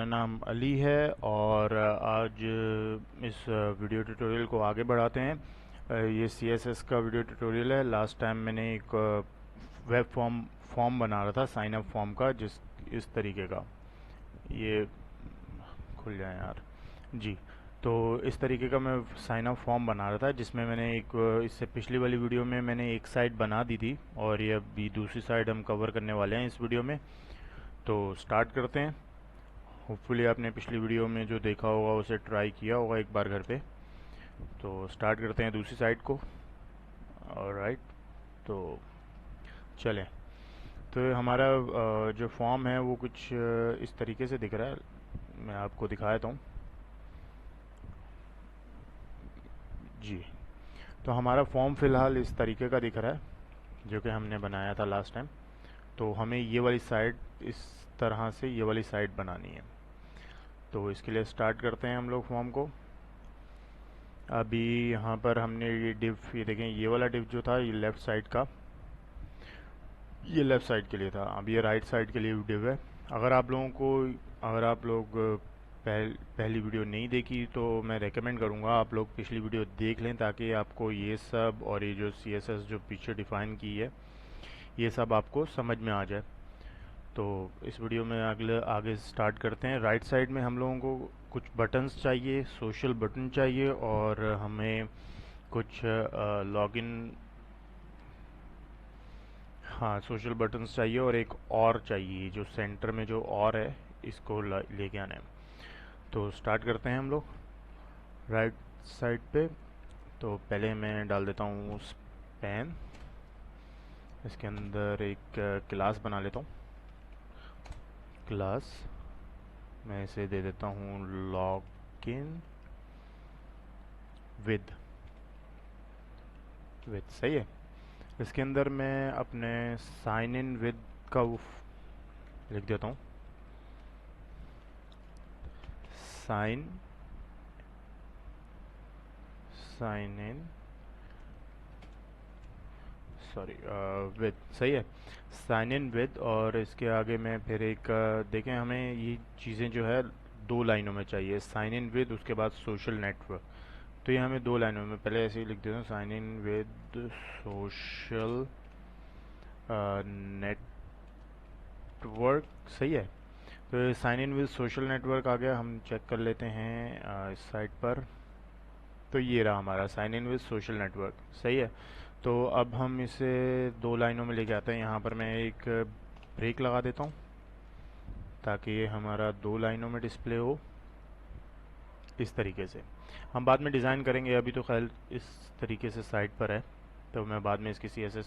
मेरा नाम अली है और आज इस वीडियो ट्यूटोरियल को आगे बढ़ाते हैं। ये CSS का वीडियो ट्यूटोरियल है। लास्ट टाइम मैंने एक वेब फॉर्म बना रहा था, साइन अप फॉर्म का, जिस इस तरीके का, ये खुल जाए यार जी। तो इस तरीके का मैं साइन अप फॉर्म बना रहा था, जिसमें मैंने एक इससे पिछली वाली वीडियो में मैंने एक साइड बना दी थी और ये अभी दूसरी साइड हम कवर करने वाले हैं इस वीडियो में। तो स्टार्ट करते हैं। होपफुली आपने पिछली वीडियो में जो देखा होगा उसे ट्राई किया होगा एक बार घर पे। तो स्टार्ट करते हैं दूसरी साइड को। ऑलराइट, तो चलें। तो हमारा जो फॉर्म है वो कुछ इस तरीके से दिख रहा है। मैं आपको दिखा देता हूँ जी। तो हमारा फॉर्म फ़िलहाल इस तरीके का दिख रहा है जो कि हमने बनाया था लास्ट टाइम। तो हमें ये वाली साइड, इस तरह से ये वाली साइड बनानी है। तो इसके लिए स्टार्ट करते हैं हम लोग फॉर्म को। अभी यहाँ पर हमने ये डिव, ये देखें, ये वाला डिव जो था ये लेफ़्ट साइड का, ये लेफ़्ट साइड के लिए था। अब ये राइट साइड के लिए डिव है। अगर आप लोग पहली वीडियो नहीं देखी तो मैं रेकमेंड करूँगा आप लोग पिछली वीडियो देख लें, ताकि आपको ये सब और ये जो CSS जो पीछे डिफ़ाइन की है ये सब आपको समझ में आ जाए। तो इस वीडियो में आगे स्टार्ट करते हैं। राइट साइड में हम लोगों को कुछ बटन्स चाहिए, सोशल बटन चाहिए, और हमें कुछ लॉगिन, हाँ, सोशल बटन्स चाहिए, और एक और चाहिए जो सेंटर में जो और है, इसको लेके आना है। तो स्टार्ट करते हैं हम लोग राइट साइड पे। तो पहले मैं डाल देता हूँ स्पैन। इसके अंदर एक क्लास बना लेता हूँ। क्लास मैं इसे दे देता हूँ लॉगिन विद सही है। इसके अंदर मैं अपने साइन इन विद का वो लिख देता हूँ, साइन इन, सॉरी, विद, सही है, साइन इन विद। और इसके आगे मैं फिर एक देखें, हमें ये चीज़ें जो है 2 लाइनों में चाहिए, साइन इन विद, उसके बाद सोशल नेटवर्क। तो ये हमें 2 लाइनों में, पहले ऐसे ही लिख देता हूँ, sign in with social network, सही है। तो sign in with social network आ गया। हम चेक कर लेते हैं इस साइट पर। तो ये रहा हमारा sign in with social network, सही है। तो अब हम इसे 2 लाइनों में लेके आते हैं। यहाँ पर मैं एक ब्रेक लगा देता हूँ ताकि ये हमारा 2 लाइनों में डिस्प्ले हो इस तरीके से। हम बाद में डिज़ाइन करेंगे, अभी तो खैर इस तरीके से साइट पर है, तो मैं बाद में इसकी CSS,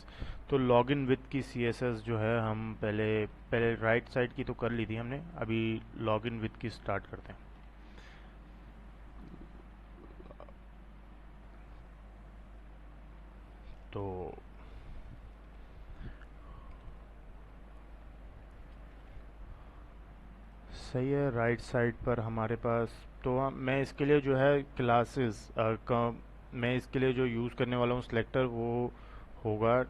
तो लॉगिन विद की CSS जो है, हम पहले राइट साइड की तो कर ली थी हमने, अभी लॉगिन विद की स्टार्ट करते हैं। तो सही है, राइट साइड पर हमारे पास, तो मैं इसके लिए जो है क्लासेस का, मैं इसके लिए जो यूज़ करने वाला हूँ सिलेक्टर, वो होगा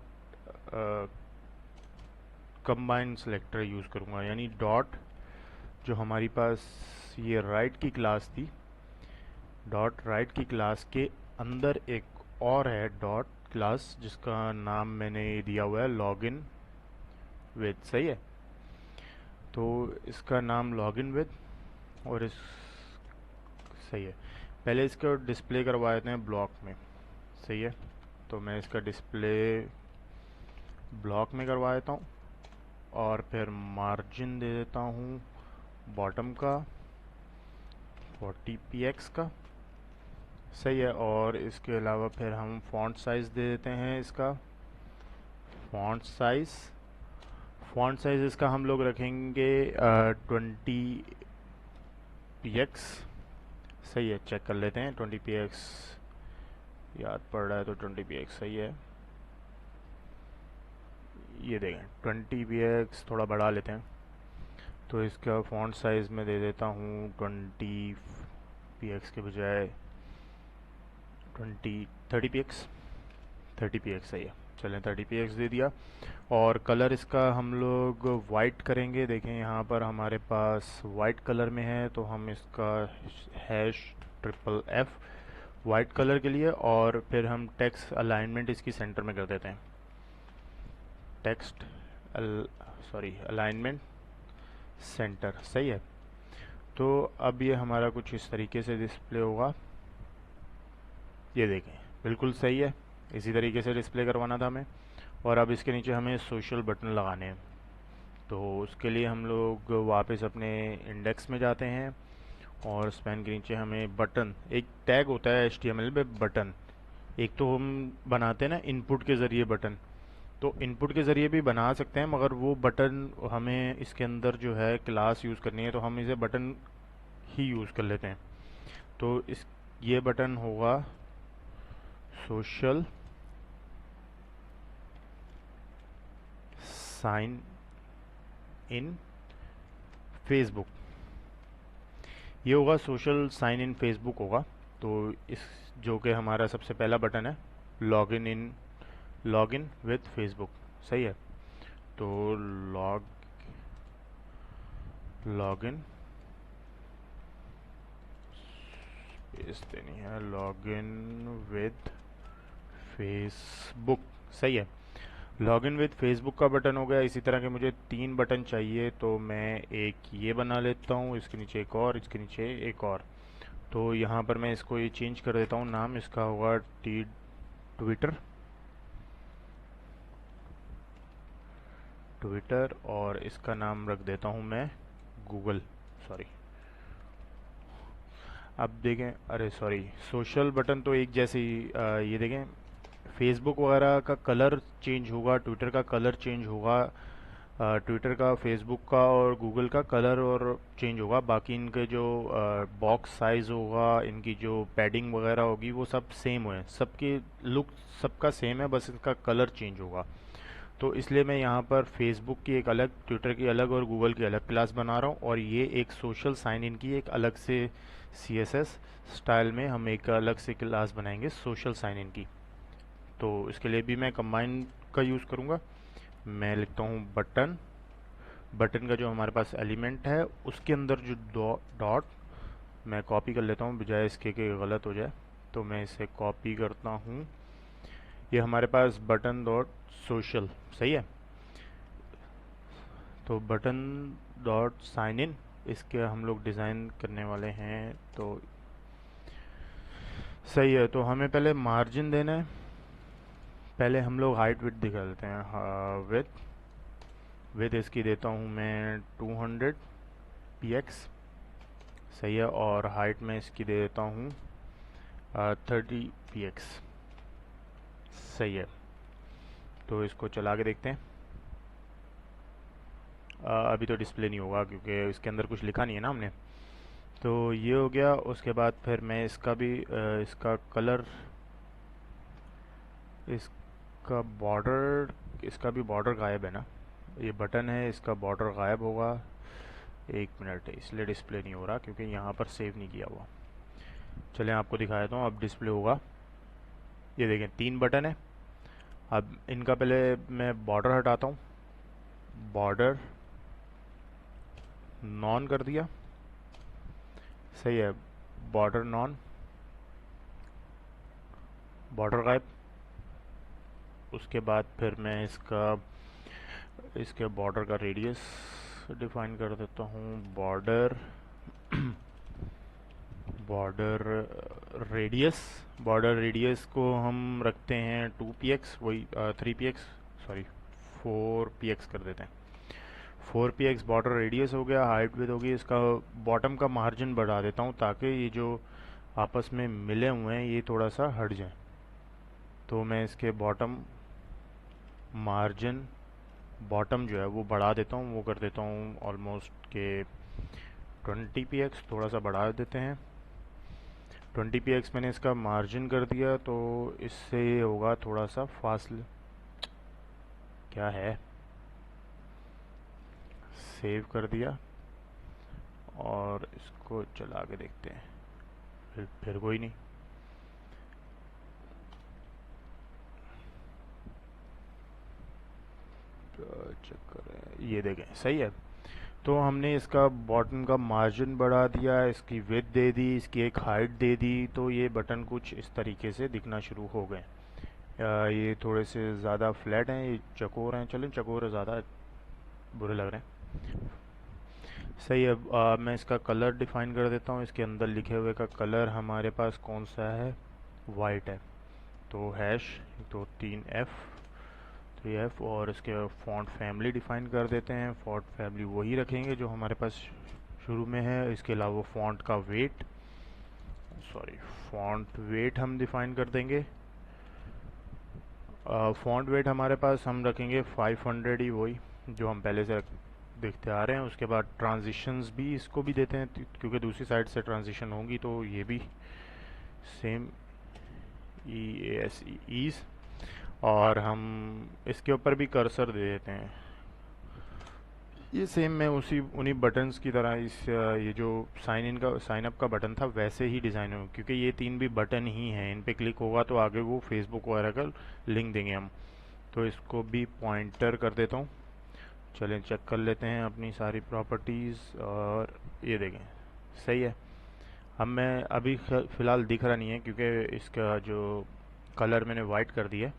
कंबाइंड सिलेक्टर यूज़ करूँगा, यानी डॉट, जो हमारी पास ये राइट की क्लास थी, डॉट राइट की क्लास के अंदर एक और है डॉट क्लास, जिसका नाम मैंने दिया हुआ है लॉगिन विद, सही है। तो इसका नाम लॉगिन विद, और इस, सही है। पहले इसको डिस्प्ले करवा देते हैं ब्लॉक में, सही है। तो मैं इसका डिस्प्ले ब्लॉक में करवा देता हूँ, और फिर मार्जिन दे देता हूँ बॉटम का 40 px का, सही है। और इसके अलावा फिर हम फॉन्ट साइज़ दे देते हैं इसका, फॉन्ट साइज़ इसका हम लोग रखेंगे 20 px, सही है। चेक कर लेते हैं, 20 px याद पड़ रहा है, तो 20 px सही है। ये देखें 20 px, थोड़ा बढ़ा लेते हैं। तो इसका फॉन्ट साइज़ में दे देता हूँ 20 px के बजाय 30 px, 30 px, सही है। चलें 30px दे दिया। और कलर इसका हम लोग वाइट करेंगे। देखें यहाँ पर हमारे पास वाइट कलर में है, तो हम इसका #FFF वाइट कलर के लिए, और फिर हम टेक्स्ट अलाइनमेंट इसकी सेंटर में कर देते हैं। टेक्स्ट अलाइनमेंट सेंटर, सही है। तो अब ये हमारा कुछ इस तरीके से डिस्प्ले होगा। ये देखें बिल्कुल सही है, इसी तरीके से डिस्प्ले करवाना था हमें। और अब इसके नीचे हमें सोशल बटन लगाने हैं। तो उसके लिए हम लोग वापस अपने इंडेक्स में जाते हैं, और स्पैन के नीचे हमें बटन, एक टैग होता है HTML में बटन। एक तो हम बनाते हैं ना इनपुट के ज़रिए बटन, तो इनपुट के ज़रिए भी बना सकते हैं, मगर वो बटन हमें इसके अंदर जो है क्लास यूज़ करनी है, तो हम इसे बटन ही यूज़ कर लेते हैं। तो इस ये बटन होगा सोशल साइन इन फेसबुक। ये होगा सोशल साइन इन फेसबुक होगा। तो इस जो कि हमारा सबसे पहला बटन है, लॉगिन विद फेसबुक, सही है। तो लॉगिन इस देनी है, लॉगिन विद फेसबुक, सही है। लॉगिन विद फेसबुक का बटन हो गया। इसी तरह के मुझे 3 बटन चाहिए, तो मैं एक ये बना लेता हूँ, इसके नीचे एक और, इसके नीचे एक और। तो यहाँ पर मैं इसको ये चेंज कर देता हूँ, नाम इसका होगा ट्विटर, और इसका नाम रख देता हूँ मैं गूगल, सॉरी। अब देखें, अरे सॉरी, सोशल बटन तो एक जैसे ही ये देखें फेसबुक वगैरह का कलर चेंज होगा, ट्विटर का कलर चेंज होगा, ट्विटर का, फेसबुक का और गूगल का कलर और चेंज होगा। बाकी इनके जो बॉक्स साइज़ होगा, इनकी जो पैडिंग वगैरह होगी, वो सब सेम है, सबकी लुक सबका सेम है, बस इनका कलर चेंज होगा। तो इसलिए मैं यहाँ पर फेसबुक की एक अलग, ट्विटर की अलग और गूगल की अलग क्लास बना रहा हूँ, और ये एक सोशल साइन इन की एक अलग से CSS स्टाइल में हम एक अलग से क्लास बनाएंगे सोशल साइन इन की। तो इसके लिए भी मैं कंबाइन का यूज़ करूँगा। मैं लिखता हूँ बटन का जो हमारे पास एलिमेंट है उसके अंदर जो डॉट, मैं कॉपी कर लेता हूँ बजाय इसके कि गलत हो जाए, तो मैं इसे कॉपी करता हूँ। ये हमारे पास बटन डॉट सोशल, सही है। तो बटन डॉट साइन इन, इसके हम लोग डिज़ाइन करने वाले हैं, तो सही है। तो हमें पहले मार्जिन देना है, पहले हम लोग हाइट विड्थ दिखा देते हैं। विड्थ इसकी देता हूँ मैं 200 px, सही है। और हाइट में इसकी दे देता हूँ 30 px, सही है। तो इसको चला के देखते हैं। अभी तो डिस्प्ले नहीं होगा क्योंकि इसके अंदर कुछ लिखा नहीं है ना हमने। तो ये हो गया। उसके बाद फिर मैं इसका भी इसका कलर, इसका भी बॉर्डर गायब है ना, ये बटन है, इसका बॉर्डर गायब होगा। एक मिनट, इसलिए डिस्प्ले नहीं हो रहा क्योंकि यहाँ पर सेव नहीं किया हुआ। चलें आपको दिखाया था, अब डिस्प्ले होगा। ये देखें 3 बटन है। अब इनका पहले मैं बॉर्डर हटाता हूँ, बॉर्डर नॉन कर दिया, सही है। बॉर्डर नॉन, बॉर्डर गायब। उसके बाद फिर मैं इसके बॉर्डर का रेडियस डिफाइन कर देता हूँ, बॉर्डर रेडियस को हम रखते हैं 2px, वही 3px, सॉरी 4px कर देते हैं। 4px बॉर्डर रेडियस हो गया। हाइट विड्थ होगी। इसका बॉटम का मार्जिन बढ़ा देता हूँ ताकि ये जो आपस में मिले हुए हैं ये थोड़ा सा हट जाए। तो मैं इसके मार्जिन बॉटम जो है वो बढ़ा देता हूँ, वो कर देता हूँ ऑलमोस्ट के 20px, थोड़ा सा बढ़ा देते हैं। 20px मैंने इसका मार्जिन कर दिया, तो इससे होगा थोड़ा सा फासले, क्या है, सेव कर दिया और इसको चला के देखते हैं। फिर कोई नहीं। ये देखें सही है। तो हमने इसका बॉटम का मार्जिन बढ़ा दिया, इसकी विड्थ दे दी, इसकी एक हाइट दे दी, तो ये बटन कुछ इस तरीके से दिखना शुरू हो गए। ये थोड़े से ज़्यादा फ्लैट हैं, ये चकोर हैं, चलें चकोर ज़्यादा बुरे लग रहे हैं। सही है। मैं इसका कलर डिफाइन कर देता हूँ। इसके अंदर लिखे हुए का कलर हमारे पास कौन सा है, वाइट है। तो हैश तो 3F, तो ये F, और इसके फॉन्ट फैमिली डिफाइन कर देते हैं। फॉन्ट फैमिली वही रखेंगे जो हमारे पास शुरू में है। इसके अलावा फॉन्ट का वेट, सॉरी फॉन्ट वेट हम डिफाइन कर देंगे। फॉन्ट वेट हमारे पास हम रखेंगे 500 ही, वही जो हम पहले से देखते आ रहे हैं। उसके बाद ट्रांजिशंस भी इसको भी देते हैं, क्योंकि दूसरी साइड से ट्रांजिशन होंगी, तो ये भी सेम ईज। और हम इसके ऊपर भी कर्सर दे देते हैं। ये सेम मैं उन्हीं बटन्स की तरह ये जो साइन अप का बटन था वैसे ही डिज़ाइन हो, क्योंकि ये 3 भी बटन ही हैं। इन पे क्लिक होगा तो आगे वो फेसबुक वगैरह का लिंक देंगे हम। तो इसको भी पॉइंटर कर देता हूँ। चलें चेक कर लेते हैं अपनी सारी प्रॉपर्टीज़, और ये देखें सही है। अब मैं अभी फ़िलहाल दिख रहा नहीं है, क्योंकि इसका जो कलर मैंने वाइट कर दिया है,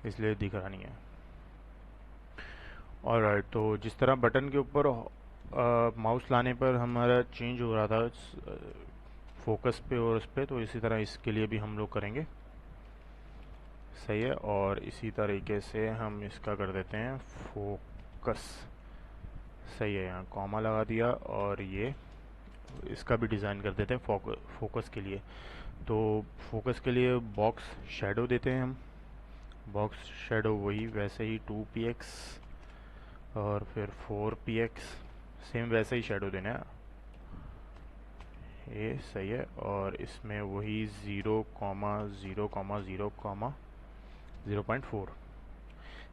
इसलिए दिख रहा नहीं है। ऑलराइट, तो जिस तरह बटन के ऊपर माउस लाने पर हमारा चेंज हो रहा था फोकस पे और उस पे, तो इसी तरह इसके लिए भी हम लोग करेंगे। सही है। और इसी तरीके से हम इसका कर देते हैं फोकस। सही है, यहाँ कॉमा लगा दिया, और ये इसका भी डिज़ाइन कर देते हैं फोकस के लिए। तो फोकस के लिए बॉक्स शेडो देते हैं हम। बॉक्स शेडो वही वैसे ही 2px और फिर 4px, सेम वैसे ही शेडो देना है। ये सही है। और इसमें वही 0,0,0,0.4,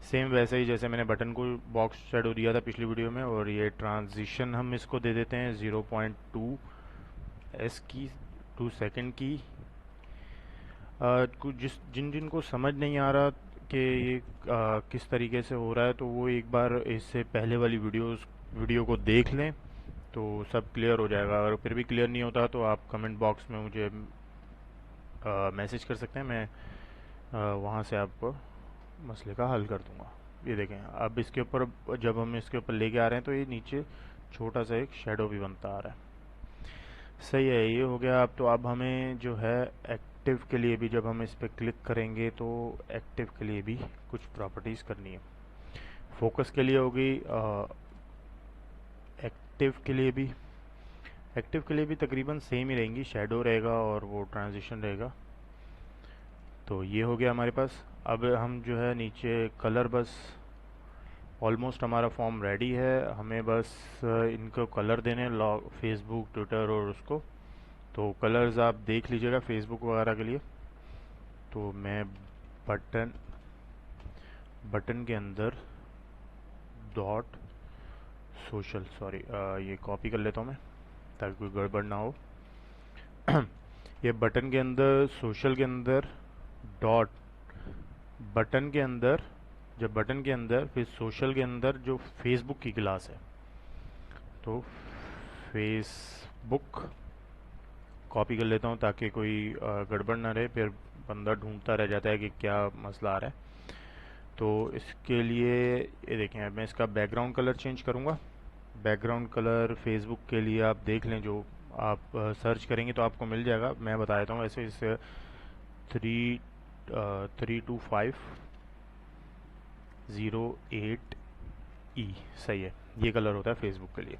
सेम वैसे ही जैसे मैंने बटन को बॉक्स शेडो दिया था पिछली वीडियो में। और ये ट्रांजिशन हम इसको दे देते हैं 0.2 एस की, 2 सेकेंड की। कुछ जिन जिन को समझ नहीं आ रहा कि ये किस तरीके से हो रहा है, तो वो एक बार इससे पहले वाली वीडियो को देख लें, तो सब क्लियर हो जाएगा। अगर फिर भी क्लियर नहीं होता तो आप कमेंट बॉक्स में मुझे मैसेज कर सकते हैं, मैं वहाँ से आपको मसले का हल कर दूंगा। ये देखें, अब इसके ऊपर जब हम इसके ऊपर लेके आ रहे हैं तो ये नीचे छोटा सा एक शेडो भी बनता आ रहा है। सही है, ये हो गया। अब हमें जो है एक्टिव के लिए भी, जब हम इस पर क्लिक करेंगे तो एक्टिव के लिए भी कुछ प्रॉपर्टीज़ करनी है। फोकस के लिए होगी, एक्टिव के लिए भी तकरीबन सेम ही रहेंगी, शेडो रहेगा और वो ट्रांजिशन रहेगा। तो ये हो गया हमारे पास। अब हम जो है नीचे कलर, बस ऑलमोस्ट हमारा फॉर्म रेडी है। हमें बस इनको कलर देने, फेसबुक, ट्विटर और उसको। तो कलर्स आप देख लीजिएगा फेसबुक वगैरह के लिए। तो मैं बटन के अंदर डॉट सोशल, सॉरी ये कॉपी कर लेता हूँ मैं ताकि कोई गड़बड़ ना हो। ये बटन के अंदर, सोशल के अंदर डॉट, बटन के अंदर, जब बटन के अंदर फिर सोशल के अंदर जो फेसबुक की क्लास है, तो फेसबुक कॉपी कर लेता हूँ ताकि कोई गड़बड़ ना रहे, फिर बंदा ढूंढता रह जाता है कि क्या मसला आ रहा है। तो इसके लिए ये देखें, अब मैं इसका बैकग्राउंड कलर चेंज करूँगा। बैकग्राउंड कलर फेसबुक के लिए आप देख लें, जो आप सर्च करेंगे तो आपको मिल जाएगा। मैं बता देता हूँ, ऐसे इसे 32508E सही है, ये कलर होता है फेसबुक के लिए।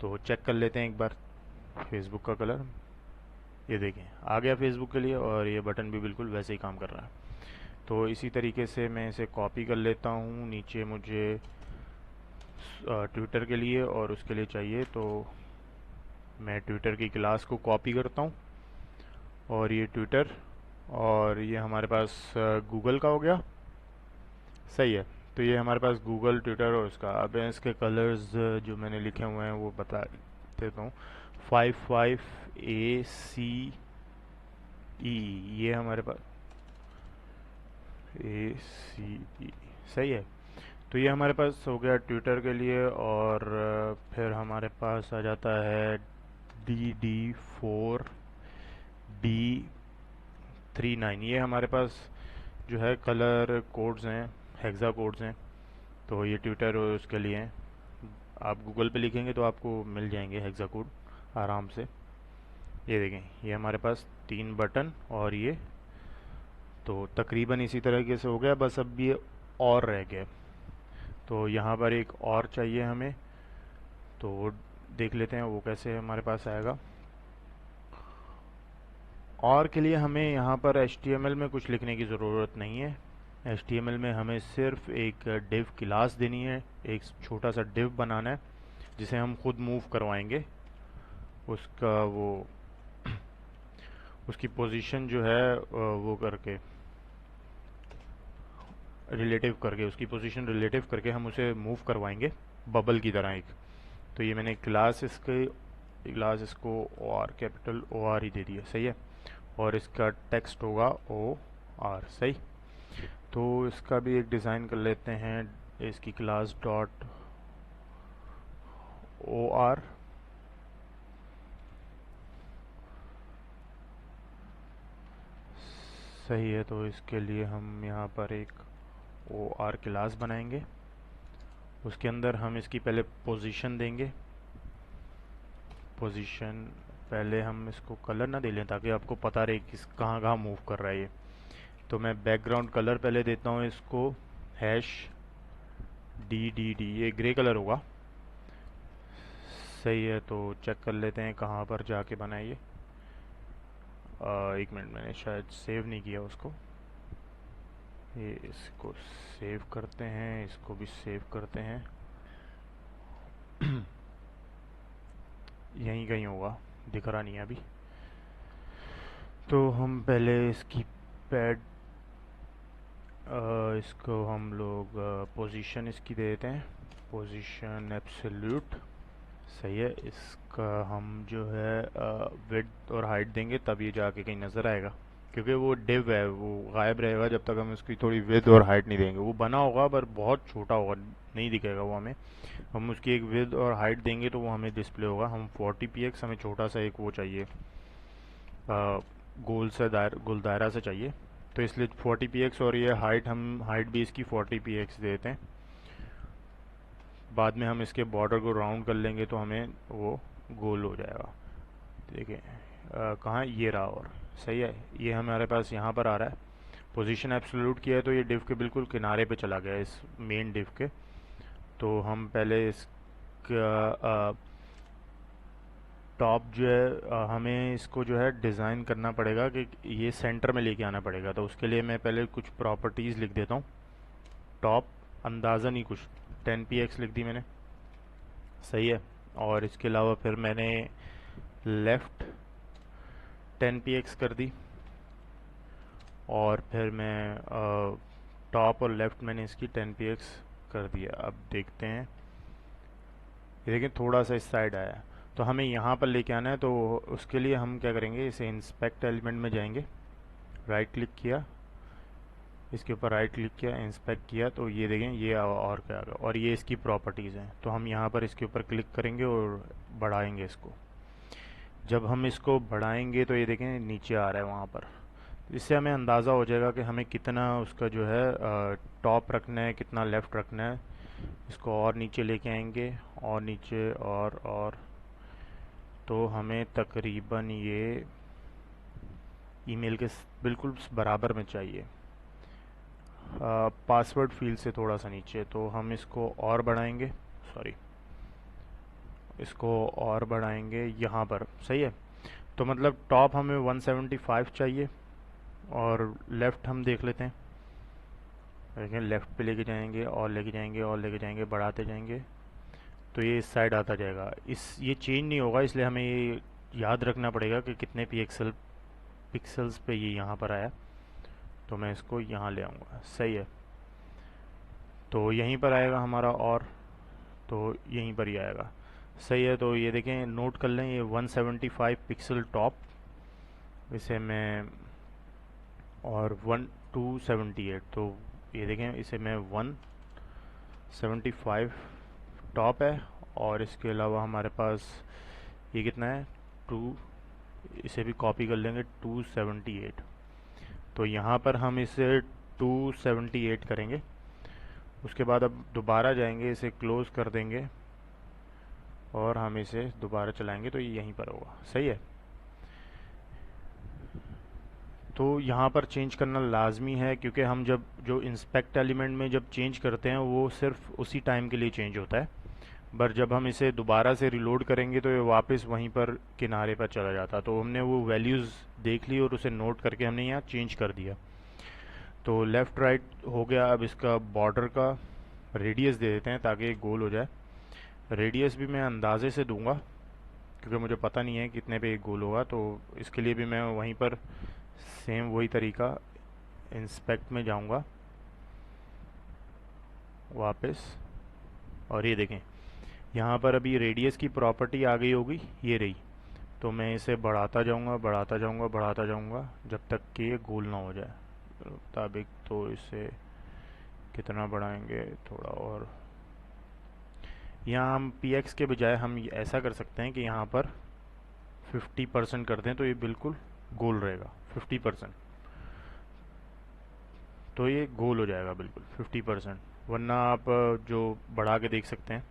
तो चेक कर लेते हैं एक बार फेसबुक का कलर। ये देखें आ गया फेसबुक के लिए, और ये बटन भी बिल्कुल वैसे ही काम कर रहा है। तो इसी तरीके से मैं इसे कॉपी कर लेता हूँ। नीचे मुझे ट्विटर के लिए और उसके लिए चाहिए, तो मैं ट्विटर की क्लास को कॉपी करता हूँ। और ये ट्विटर, और ये हमारे पास गूगल का हो गया। सही है। तो ये हमारे पास गूगल, ट्विटर और उसका। अब इसके कलर्स जो मैंने लिखे हुए हैं वो बता देता हूँ। 55ACE, ये हमारे पास ACE सही है। तो ये हमारे पास हो गया ट्विटर के लिए। और फिर हमारे पास आ जाता है DD4D39। ये हमारे पास जो है कलर कोड्स हैं, हेक्सा कोड्स हैं। तो ये ट्विटर उसके लिए हैं। आप गूगल पे लिखेंगे तो आपको मिल जाएंगे हेक्सा कोड आराम से। ये देखें, ये हमारे पास 3 बटन और ये तो तकरीबन इसी तरीके से हो गया। बस अब ये और रह गया। तो यहाँ पर एक और चाहिए हमें, तो देख लेते हैं वो कैसे हमारे पास आएगा। और के लिए हमें यहाँ पर HTML में कुछ लिखने की ज़रूरत नहीं है। HTML में हमें सिर्फ एक div क्लास देनी है, एक छोटा सा div बनाना है जिसे हम खुद मूव करवाएंगे। उसका वो उसकी पोजीशन जो है वो करके रिलेटिव करके, उसकी पोजीशन रिलेटिव करके हम उसे मूव करवाएंगे बबल की तरह एक। तो ये मैंने क्लास इसको OR कैपिटल OR ही दे दिया, सही है। और इसका टेक्स्ट होगा OR, सही। तो इसका भी एक डिज़ाइन कर लेते हैं, इसकी क्लास डॉट OR। सही है, तो इसके लिए हम यहाँ पर एक OR क्लास बनाएंगे। उसके अंदर हम इसकी पहले पोजीशन देंगे। पोजीशन पहले हम इसको कलर ना दे लें ताकि आपको पता रहे किस कहाँ कहाँ मूव कर रहा है ये। तो मैं बैकग्राउंड कलर पहले देता हूँ इसको #DDD, ये ग्रे कलर होगा, सही है। तो चेक कर लेते हैं कहाँ पर जाके बनाइए। एक मिनट, मैंने शायद सेव नहीं किया उसको। ये इसको सेव करते हैं, इसको भी सेव करते हैं। यहीं कहीं होगा, दिख रहा नहीं है अभी। तो हम पहले इसकी पैड इसको हम लोग पोजीशन इसकी दे देते हैं, पोजीशन एब्सोल्यूट, सही है। इसका हम जो है विड्थ और हाइट देंगे तब ये जाके कहीं नज़र आएगा, क्योंकि वो डिव है, वो गायब रहेगा जब तक हम उसकी थोड़ी विड्थ और हाइट नहीं देंगे। वो बना होगा पर बहुत छोटा होगा, नहीं दिखेगा वो हमें। हम उसकी एक विड्थ और हाइट देंगे तो वो हमें डिस्प्ले होगा। हम 40px, हमें छोटा सा एक वो चाहिए, गोल दायरा से चाहिए, तो इसलिए 40px। और ये हाइट, हम हाइट भी इसकी 40px देते हैं। बाद में हम इसके बॉर्डर को राउंड कर लेंगे तो हमें वो गोल हो जाएगा। देखिए कहाँ, ये रहा, और सही है। ये हमारे पास यहाँ पर आ रहा है। पोजीशन एब्सोल्यूट किया है तो ये डिव के बिल्कुल किनारे पे चला गया, इस मेन डिव के। तो हम पहले इसका टॉप जो है हमें इसको जो है डिज़ाइन करना पड़ेगा कि ये सेंटर में लेके आना पड़ेगा। तो उसके लिए मैं पहले कुछ प्रॉपर्टीज़ लिख देता हूँ। टॉप अंदाज़न ही कुछ 10px लिख दी मैंने, सही है। और इसके अलावा फिर मैंने लेफ़्ट 10px कर दी। और फिर मैं टॉप और लेफ़्ट मैंने इसकी 10px कर दिया। अब देखते हैं, ये देखिए थोड़ा सा इस साइड आया है। तो हमें यहाँ पर लेके आना है, तो उसके लिए हम क्या करेंगे, इसे इंस्पेक्ट एलिमेंट में जाएंगे, राइट क्लिक किया, इसके ऊपर राइट क्लिक किया, इंस्पेक्ट किया, तो ये देखें ये और क्या आ गया। और ये इसकी प्रॉपर्टीज़ हैं, तो हम यहाँ पर इसके ऊपर क्लिक करेंगे और बढ़ाएंगे इसको। जब हम इसको बढ़ाएंगे तो ये देखें नीचे आ रहा है वहाँ पर। इससे हमें अंदाज़ा हो जाएगा कि हमें कितना उसका जो है टॉप रखना है, कितना लेफ़्ट रखना है। इसको और नीचे लेके आएंगे, और नीचे और तो हमें तकरीबन ये ईमेल के बिल्कुल बराबर में चाहिए, पासवर्ड फील्ड से थोड़ा सा नीचे। तो हम इसको और बढ़ाएंगे, सॉरी, इसको और बढ़ाएंगे यहाँ पर, सही है। तो मतलब टॉप हमें 175 चाहिए, और लेफ़्ट हम देख लेते हैं। देखें लेफ़्ट पे लेके जाएंगे और लेके जाएंगे और लेके जाएंगे, बढ़ाते जाएंगे, तो ये इस साइड आता जाएगा। ये चेंज नहीं होगा, इसलिए हमें ये याद रखना पड़ेगा कि कितने पिक्सल्स पे ये यहाँ पर आया। तो मैं इसको यहाँ ले आऊँगा, सही है। तो यहीं पर आएगा हमारा, और तो यहीं पर ही आएगा, सही है। तो ये देखें, नोट कर लें, ये 175 पिक्सल टॉप, इसे मैं, और 278, तो ये देखें इसे मैं 75 टॉप है, और इसके अलावा हमारे पास ये कितना है, 2, इसे भी कॉपी कर लेंगे, 278। तो यहाँ पर हम इसे 278 करेंगे। उसके बाद अब दोबारा जाएंगे, इसे क्लोज कर देंगे और हम इसे दोबारा चलाएंगे तो ये यहीं पर होगा। सही है। तो यहाँ पर चेंज करना लाजमी है, क्योंकि हम जब जो इंस्पेक्ट एलिमेंट में जब चेंज करते हैं वो सिर्फ उसी टाइम के लिए चेंज होता है, पर जब हम इसे दोबारा से रिलोड करेंगे तो ये वापस वहीं पर किनारे पर चला जाता। तो हमने वो वैल्यूज़ देख ली और उसे नोट करके हमने यहाँ चेंज कर दिया। तो लेफ़्ट राइट हो गया। अब इसका बॉर्डर का रेडियस दे देते हैं ताकि ये गोल हो जाए। रेडियस भी मैं अंदाजे से दूंगा क्योंकि मुझे पता नहीं है कितने पे एक गोल होगा, तो इसके लिए भी मैं वहीं पर सेम वही तरीका इंस्पेक्ट में जाऊंगा वापस, और ये देखें यहाँ पर अभी रेडियस की प्रॉपर्टी आ गई होगी, ये रही। तो मैं इसे बढ़ाता जाऊंगा बढ़ाता जाऊंगा बढ़ाता जाऊंगा जब तक कि ये गोल ना हो जाए मुताबिक। तो इसे कितना बढ़ाएंगे, थोड़ा और। यहाँ हम px के बजाय हम ऐसा कर सकते हैं कि यहाँ पर 50% कर दें तो ये बिल्कुल गोल रहेगा। 50%, तो ये गोल हो जाएगा बिल्कुल 50%। वरना आप जो बढ़ा के देख सकते हैं।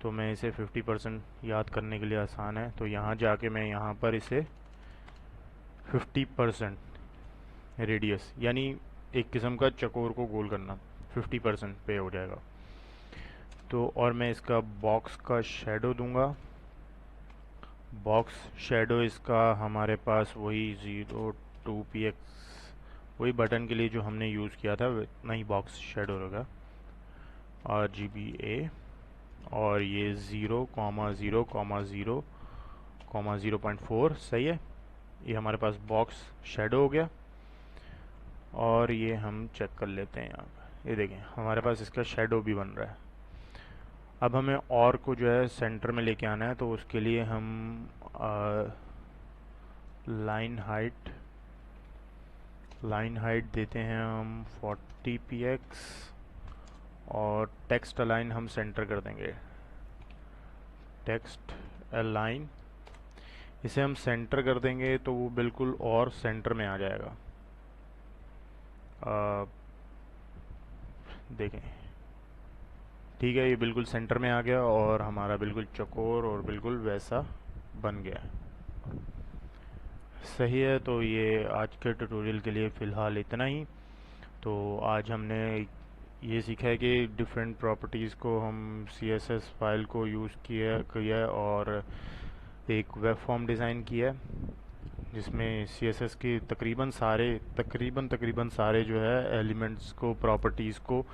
तो मैं इसे 50% याद करने के लिए आसान है, तो यहाँ जाके मैं यहाँ पर इसे 50% रेडियस, यानी एक किस्म का चकोर को गोल करना, 50% पे हो जाएगा। तो और मैं इसका बॉक्स का शेडो दूंगा। बॉक्स शेडो इसका हमारे पास वही 02px, वही बटन के लिए जो हमने यूज़ किया था उतना ही बॉक्स शेडो रहेगा, RGBA। और ये 0,0,0,0,4 सही है। ये हमारे पास बॉक्स शेडो हो गया। और ये हम चेक कर लेते हैं यहाँ पर, ये देखें हमारे पास इसका शेडो भी बन रहा है। अब हमें और को जो है सेंटर में लेके आना है, तो उसके लिए हम लाइन हाइट देते हैं हम 40px, और टेक्स्ट अलाइन हम सेंटर कर देंगे, टेक्स्ट अलाइन। इसे हम सेंटर कर देंगे तो वो बिल्कुल और सेंटर में आ जाएगा। देखें, ठीक है, ये बिल्कुल सेंटर में आ गया और हमारा बिल्कुल चौकोर और बिल्कुल वैसा बन गया। सही है। तो ये आज के ट्यूटोरियल के लिए फ़िलहाल इतना ही। तो आज हमने ये सीखा है कि डिफरेंट प्रॉपर्टीज़ को हम CSS फाइल को यूज़ किया और एक वेब फॉर्म डिज़ाइन किया है, जिसमें CSS की तकरीबन सारे जो है एलिमेंट्स को, प्रॉपर्टीज़ को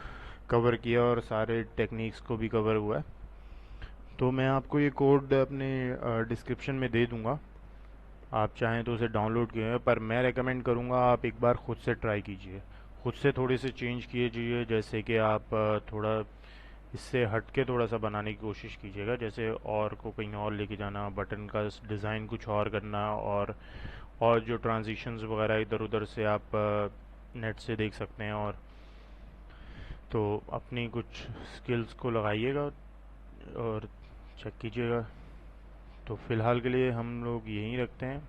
कवर किया और सारे टेक्निक्स को भी कवर हुआ है। तो मैं आपको ये कोड अपने डिस्क्रिप्शन में दे दूंगा, आप चाहें तो उसे डाउनलोड कीजिए, पर मैं रेकमेंड करूंगा आप एक बार ख़ुद से ट्राई कीजिए, खुद से थोड़े से चेंज कीजिए। जैसे कि आप थोड़ा इससे हट के थोड़ा सा बनाने की कोशिश कीजिएगा, जैसे और को कहीं और लेके जाना, बटन का डिज़ाइन कुछ और करना, और जो ट्रांजिशंस वगैरह इधर उधर से आप नेट से देख सकते हैं। और तो अपनी कुछ स्किल्स को लगाइएगा और चेक कीजिएगा। तो फ़िलहाल के लिए हम लोग यहीं रखते हैं।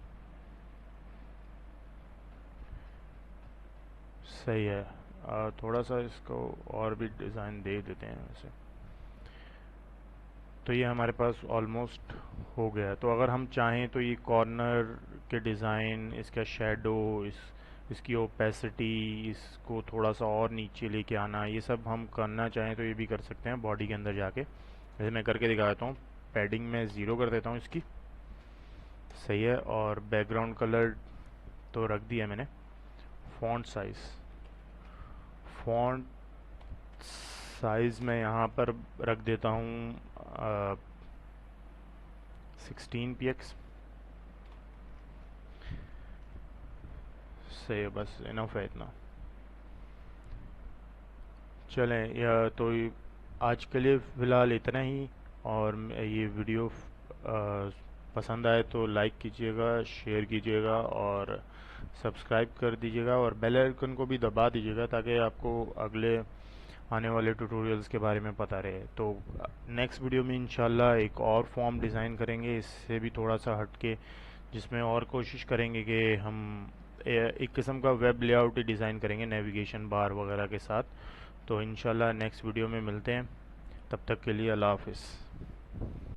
सही है। थोड़ा सा इसको और भी डिज़ाइन दे देते हैं वैसे। तो ये हमारे पास ऑलमोस्ट हो गया है। तो अगर हम चाहें तो ये कॉर्नर के डिज़ाइन, इसका शेडो, इसकी ओपेसिटी, इसको थोड़ा सा और नीचे लेके आना, ये सब हम करना चाहें तो ये भी कर सकते हैं बॉडी के अंदर जाके। जैसे मैं करके दिखा देता हूँ। पैडिंग में 0 कर देता हूँ इसकी। सही है। और बैकग्राउंड कलर तो रख दिया मैंने। फ़ॉन्ट साइज़ में यहाँ पर रख देता हूँ 16px। सही है, बस इनफ है इतना। चलें, या तो आज के लिए फ़िलहाल इतना ही। और ये वीडियो पसंद आए तो लाइक कीजिएगा, शेयर कीजिएगा और सब्सक्राइब कर दीजिएगा, और बेल आइकन को भी दबा दीजिएगा ताकि आपको अगले आने वाले ट्यूटोरियल्स के बारे में पता रहे। तो नेक्स्ट वीडियो में इंशाल्लाह एक और फॉर्म डिज़ाइन करेंगे, इससे भी थोड़ा सा हटके, जिसमें और कोशिश करेंगे कि हम एक किस्म का वेब लेआउट ही डिज़ाइन करेंगे नेविगेशन बार वगैरह के साथ। तो इंशाल्लाह नेक्स्ट वीडियो में मिलते हैं, तब तक के लिए अल्लाह हाफिज़।